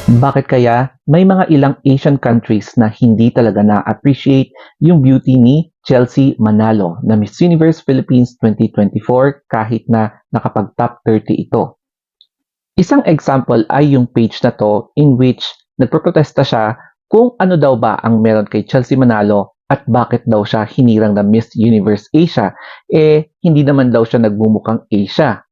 Bakit kaya may mga ilang Asian countries na hindi talaga na-appreciate yung beauty ni Chelsea Manalo na Miss Universe Philippines 2024 kahit na nakapag-top 30 ito? Isang example ay yung page na to in which nagproprotesta siya kung ano daw ba ang meron kay Chelsea Manalo at bakit daw siya hinirang na Miss Universe Asia. Hindi naman daw siya nagmumukhang Asia.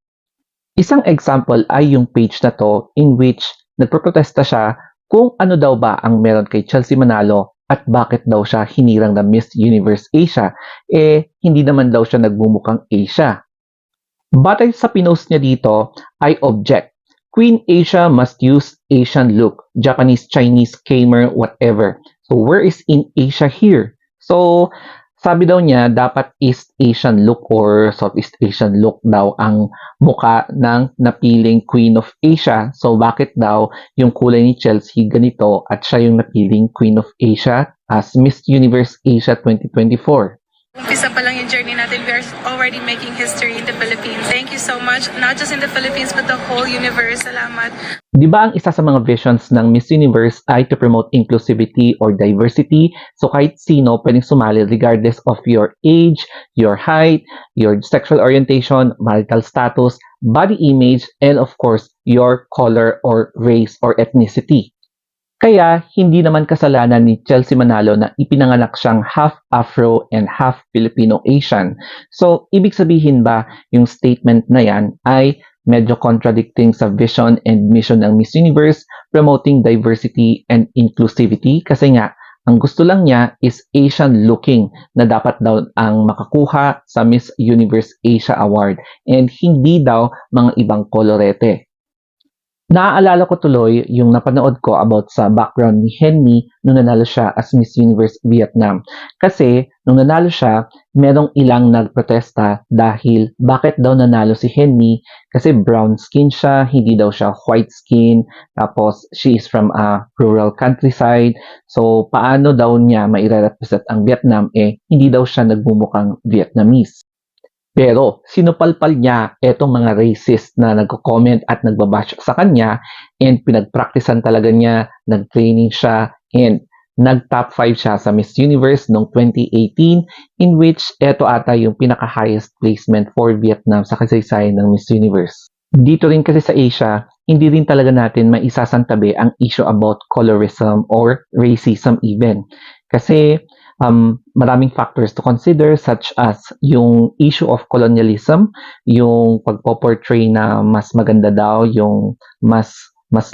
Isang example ay yung page na to in which nagproprotesta siya kung ano daw ba ang meron kay Chelsea Manalo at bakit daw siya hinirang na Miss Universe Asia. Hindi naman daw siya nagmumukhang Asia. Batay sa pinost niya dito, I object. Queen Asia must use Asian look. Japanese, Chinese, Khmer, whatever. So where is in Asia here? So sabi daw niya, dapat East Asian look or Southeast Asian look daw ang muka ng napiling Queen of Asia. So bakit daw yung kulay ni Chelsea ganito at siya yung napiling Queen of Asia as Miss Universe Asia 2024? Umpisa pa lang yung journey natin. We are already making history in the Philippines. Thank you so much. Not just in the Philippines, but the whole universe. Salamat. Di ba ang isa sa mga visions ng Miss Universe ay to promote inclusivity or diversity? So kahit sino pwedeng sumali regardless of your age, your height, your sexual orientation, marital status, body image, and of course, your color or race or ethnicity. Kaya hindi naman kasalanan ni Chelsea Manalo na ipinanganak siyang half Afro and half Filipino-Asian. So, ibig sabihin ba yung statement na yan ay medyo contradicting sa vision and mission ng Miss Universe, promoting diversity and inclusivity? Kasi nga, ang gusto lang niya is Asian looking na dapat daw ang makakuha sa Miss Universe Asia Award and hindi daw mga ibang kolorete. Naaalala ko tuloy yung napanood ko about sa background ni Henny nung nanalo siya as Miss Universe Vietnam. Kasi nung nanalo siya, merong ilang nagprotesta dahil bakit daw nanalo si Henny kasi brown skin siya, hindi daw siya white skin, tapos she is from a rural countryside. So paano daw niya maire-represent ang Vietnam hindi daw siya nagmumukhang Vietnamese. Pero sinupalpal niya etong mga racist na nagko-comment at nagbabash sa kanya and pinagpraktisan talaga niya, nag-training siya and nag-top 5 siya sa Miss Universe noong 2018 in which eto ata yung pinaka-highest placement for Vietnam sa kasaysayan ng Miss Universe. Dito rin kasi sa Asia, hindi rin talaga natin maisasantabi ang issue about colorism or racism even. Kasi maraming factors to consider such as yung issue of colonialism, yung pagpo-portray na mas maganda daw, yung mas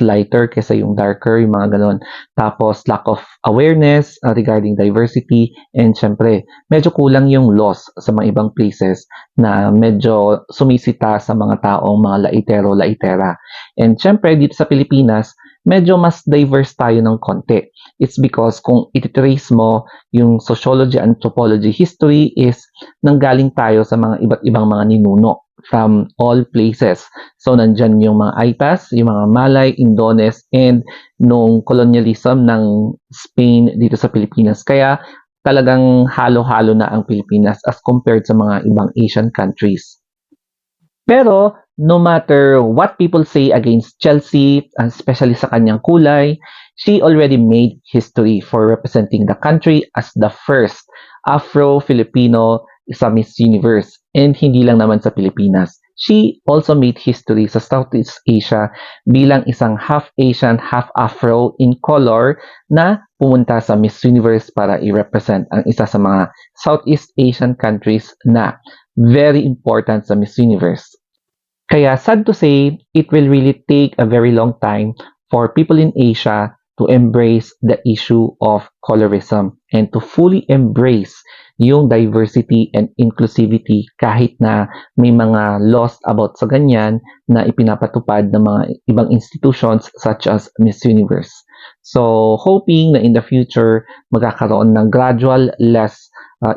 lighter kaysa yung darker, yung mga ganon. Tapos lack of awareness regarding diversity and syempre medyo kulang yung laws sa mga ibang places na medyo sumisita sa mga taong mga laitero-laitera. And syempre dito sa Pilipinas, medyo mas diverse tayo ng konti. It's because kung ititrace mo yung sociology, anthropology, history is nanggaling tayo sa mga iba't ibang mga ninuno from all places. So, nandyan yung mga Aitas, yung mga Malay, Indones, and nung colonialism ng Spain dito sa Pilipinas. Kaya talagang halo-halo na ang Pilipinas as compared sa mga ibang Asian countries. Pero, no matter what people say against Chelsea, especially sa kanyang kulay, she already made history for representing the country as the first Afro-Filipino sa Miss Universe. And hindi lang naman sa Pilipinas. She also made history sa Southeast Asia bilang isang half Asian, half Afro in color na pumunta sa Miss Universe para i-represent ang isa sa mga Southeast Asian countries na very important sa Miss Universe. Kaya sad to say, it will really take a very long time for people in Asia to embrace the issue of colorism and to fully embrace yung diversity and inclusivity kahit na may mga laws about sa ganyan na ipinapatupad ng mga ibang institutions such as Miss Universe. So, hoping na in the future magkakaroon ng gradual less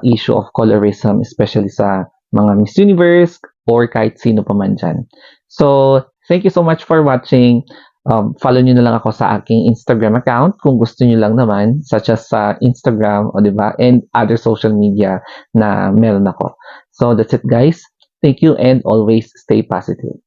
issue of colorism, especially sa mga Miss Universe or kahit sino pa man dyan. So, thank you so much for watching. Follow nyo na lang ako sa aking Instagram account kung gusto nyo lang naman, such as sa Instagram, o diba, and other social media na meron ako. So, that's it guys. Thank you and always stay positive.